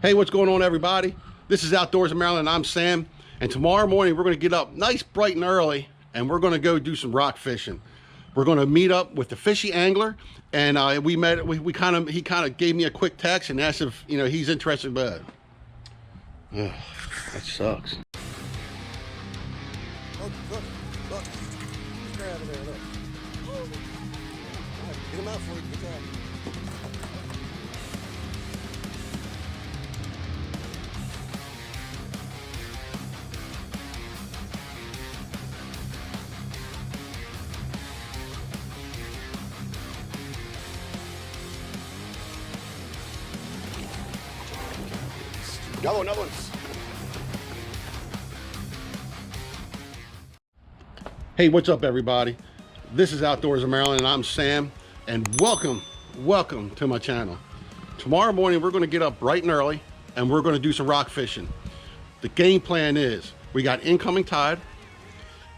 Hey, what's going on, everybody? This is Outdoors in Maryland. I'm Sam, and tomorrow morning we're going to get up nice, bright and early, and we're going to go do some rock fishing. We're going to meet up with the Fishy Angler, and he kind of gave me a quick text and asked if he's interested. But that sucks. Look, he's right over there. Look. Get him out for you. Get that. Another one. Hey, what's up, everybody? This is Outdoors in Maryland, and I'm Sam, and welcome to my channel. Tomorrow morning, we're going to get up bright and early, and we're going to do some rock fishing. The game plan is we got incoming tide,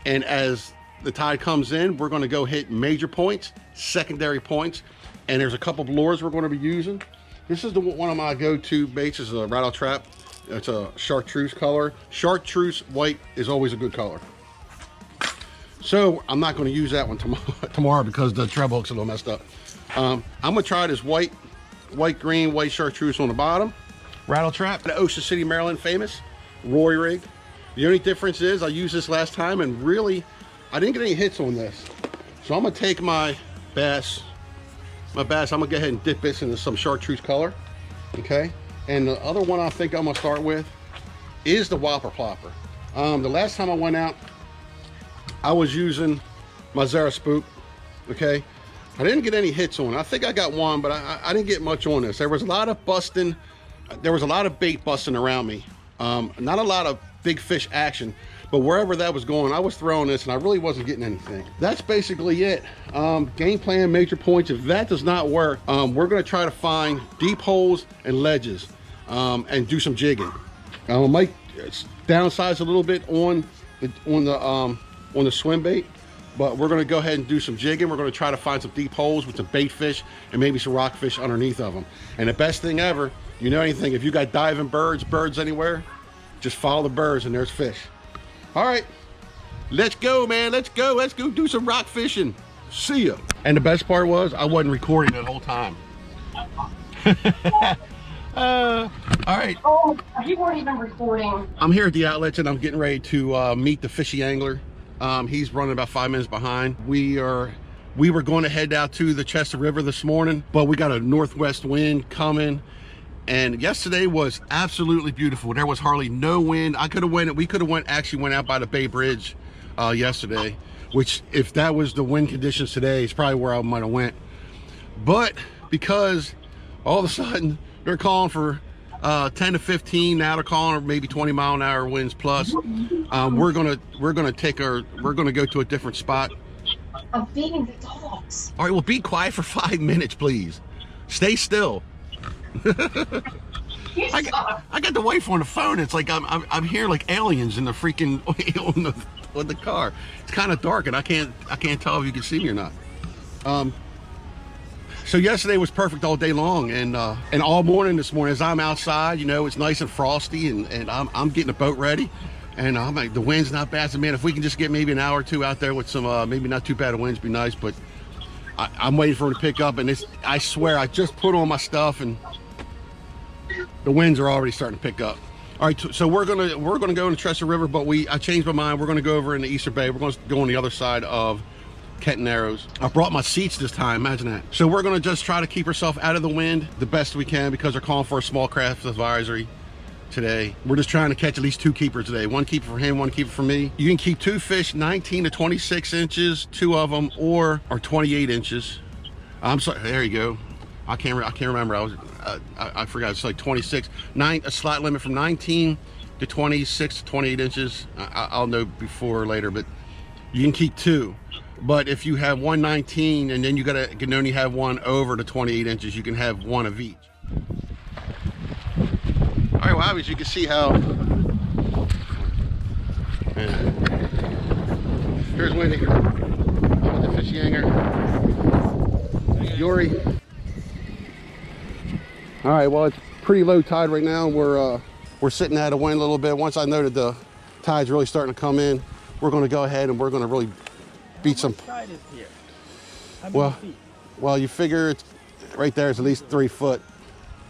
and as the tide comes in, we're going to go hit major points, secondary points, and there's a couple of lures we're going to be using. This is one of my go-to baits. Is a rattle trap. It's a chartreuse color. Chartreuse white is always a good color. So I'm not going to use that one tomorrow because the treble hook's a little messed up. I'm going to try this white chartreuse on the bottom. Rattle trap. The Ocean City, Maryland famous Roy rig. The only difference is I used this last time and really I didn't get any hits on this. So I'm going to take my bass, I'm gonna go ahead and dip this into some chartreuse color, okay? And the other one I think I'm gonna start with is the Whopper Plopper. The last time I went out, I was using my Zara Spook, okay? I didn't get any hits on it. I think I got one, but I didn't get much on this. There was a lot of busting, there was a lot of bait busting around me. Not a lot of big fish action, but wherever that was going, I was throwing this and I really wasn't getting anything. That's basically it. Game plan, major points. If that does not work, we're gonna try to find deep holes and ledges and do some jigging. I might downsize a little bit on the swim bait, but we're gonna go ahead and do some jigging. We're gonna try to find some deep holes with some bait fish and maybe some rock fish underneath of them. And the best thing ever, anything, if you got diving birds anywhere, just follow the birds and there's fish. All right, let's go, man. Let's go do some rock fishing. See ya. And the best part was I wasn't recording that whole time. All right. Oh, you weren't even recording. I'm here at the outlets and I'm getting ready to meet the Fishy Angler. He's running about 5 minutes behind. We were going to head out to the Chester River this morning, but we got a northwest wind coming. And yesterday was absolutely beautiful. There was hardly no wind. We could have actually went out by the Bay Bridge yesterday, which if that was the wind conditions today, it's probably where I might have went. But because all of a sudden they're calling for 10 to 15, now they're calling for maybe 20-mile-an-hour winds plus. We're gonna go to a different spot. I'm feeding the dogs. All right, well, be quiet for 5 minutes, please. Stay still. I got the wife on the phone. It's like I'm here like aliens in the freaking on the car. It's kind of dark and I can't tell if you can see me or not. So yesterday was perfect all day long, and all morning this morning as I'm outside, it's nice and frosty, and I'm getting the boat ready, and I'm like, the wind's not bad. So man, if we can just get maybe an hour or two out there with some maybe not too bad of winds, be nice. But I'm waiting for him to pick up, and I swear I just put on my stuff and the winds are already starting to pick up. All right, so we're gonna go in the Chester River, but I changed my mind. We're gonna go over in the Eastern Bay. We're gonna go on the other side of Kenton Narrows. I brought my seats this time, imagine that. So we're gonna just try to keep ourselves out of the wind the best we can because they're calling for a small craft advisory today. We're just trying to catch at least 2 keepers today. 1 keeper for him, 1 keeper for me. You can keep 2 fish 19 to 26 inches, 2 of them, or 28 inches. I'm sorry, there you go. I can't remember. I forgot. It's like 26. A slot limit from 19 to 26 to 28 inches. I'll know before or later, but you can keep 2. But if you have 119 and then you can only have 1 over the 28 inches, you can have 1 of each. All right, well, as you can see how. Here's Wendy. I'm with the Fishy Angler. Yuri. All right, well, pretty low tide right now. We're sitting at a wind a little bit. Once I know that the tide's really starting to come in, we're going to go ahead and we're going to really beat some. Tide is here. How many Well, feet? well, you figure it's right there is at least 3 foot.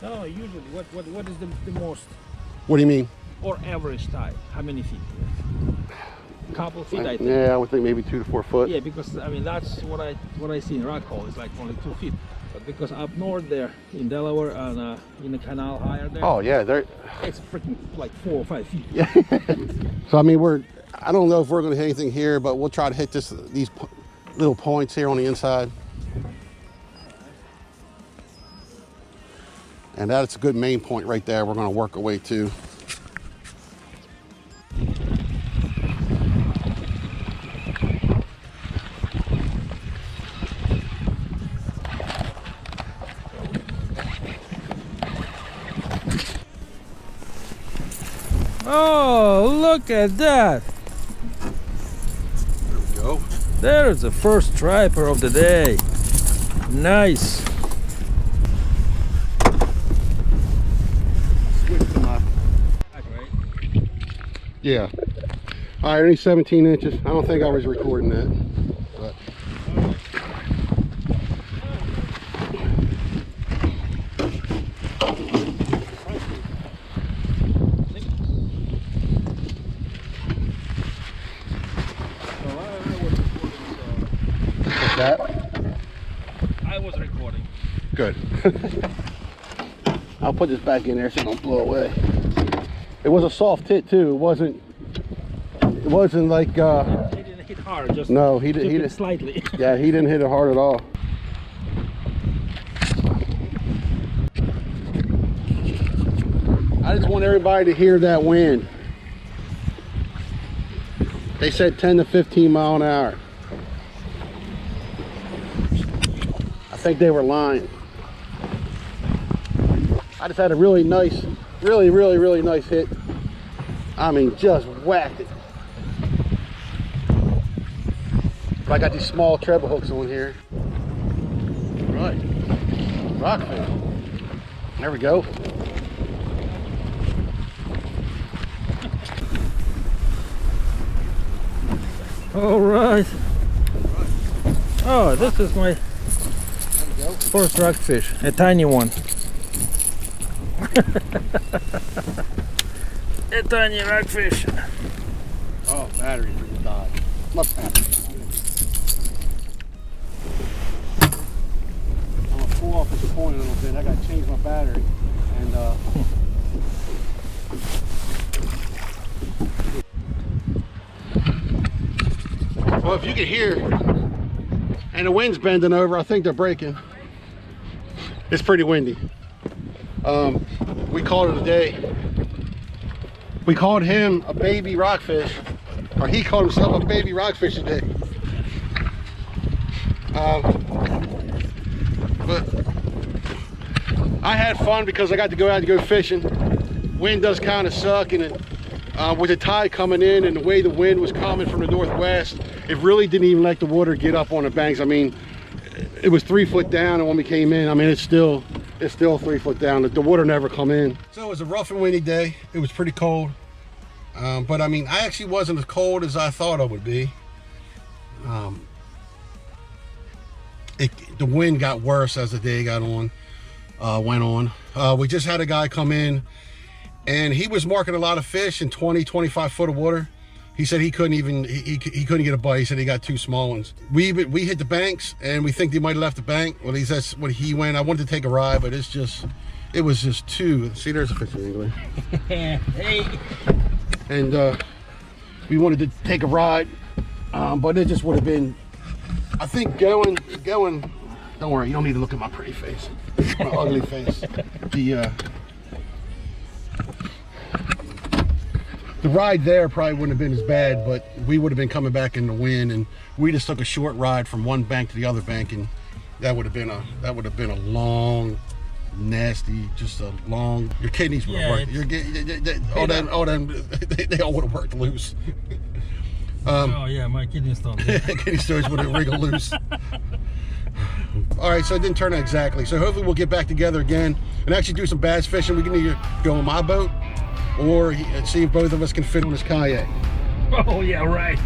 No, usually, what is the most What do you mean? or average tide? How many feet? Couple feet, I think. Yeah, I would think maybe 2 to 4 foot. Yeah, because I mean that's what I see in Rockhole. It's like only 2 feet. But because up north there in Delaware and in the canal higher there, Oh yeah, there. it's freaking like 4 or 5 feet. Yeah. So I mean, I don't know if we're going to hit anything here, but we'll try to hit these little points here on the inside. And that's a good main point right there. We're going to work our way to. Oh, look at that! There we go. There's the first striper of the day. Nice. Switch to my. Right. Yeah. All right, only 17 inches. I don't think I was recording that. But. What's that? I was recording. Good. I'll put this back in there so it don't blow away. It was a soft hit too. It wasn't like He didn't hit hard, just no, he took did it slightly. Yeah, he didn't hit it hard at all. I just want everybody to hear that wind. They said 10 to 15 mile an hour. I think they were lying. I just had a really nice, really nice hit. I mean, just whacked it. But I got these small treble hooks on here. Right. Rockfish. There we go. All right. Oh, this is my first rockfish, a tiny one. A tiny rockfish. Oh, battery died. Must happen. I'm gonna pull off this point a little bit. I gotta change my battery. And well, if you can hear, and the wind's bending over, I think they're breaking. It's pretty windy. We called it a day. We called him a baby rockfish, or he called himself a baby rockfish today. But I had fun because I got to go out and go fishing. Wind does kind of suck, and with the tide coming in and the way the wind was coming from the northwest, it really didn't even let the water get up on the banks. I mean, it was 3 foot down, and when we came in, I mean, it's still 3 foot down. The water never come in. So it was a rough and windy day. It was pretty cold. But I mean, I actually wasn't as cold as I thought I would be. The wind got worse as the day went on. We just had a guy come in, and he was marking a lot of fish in 20, 25 foot of water. He said he couldn't even, he couldn't get a bite. He said he got 2 small ones. We hit the banks, and we think they might have left the bank. Well, at least that's what he went. I wanted to take a ride, but it was just too. See, there's a fishing angler. Hey. And we wanted to take a ride, but it just would have been, I think going, don't worry, you don't need to look at my pretty face, my ugly face. The ride there probably wouldn't have been as bad, but we would have been coming back in the wind, and we just took a short ride from one bank to the other bank, and that would have been a long, nasty, just a long. Your kidneys would have worked. All them, they all would have worked loose. Oh yeah, my kidney stones. Kidney stones would have wriggled loose. All right, so it didn't turn out exactly. So hopefully we'll get back together again and actually do some bass fishing. We can either go on my boat or see if both of us can fit on his kayak. Oh yeah, right.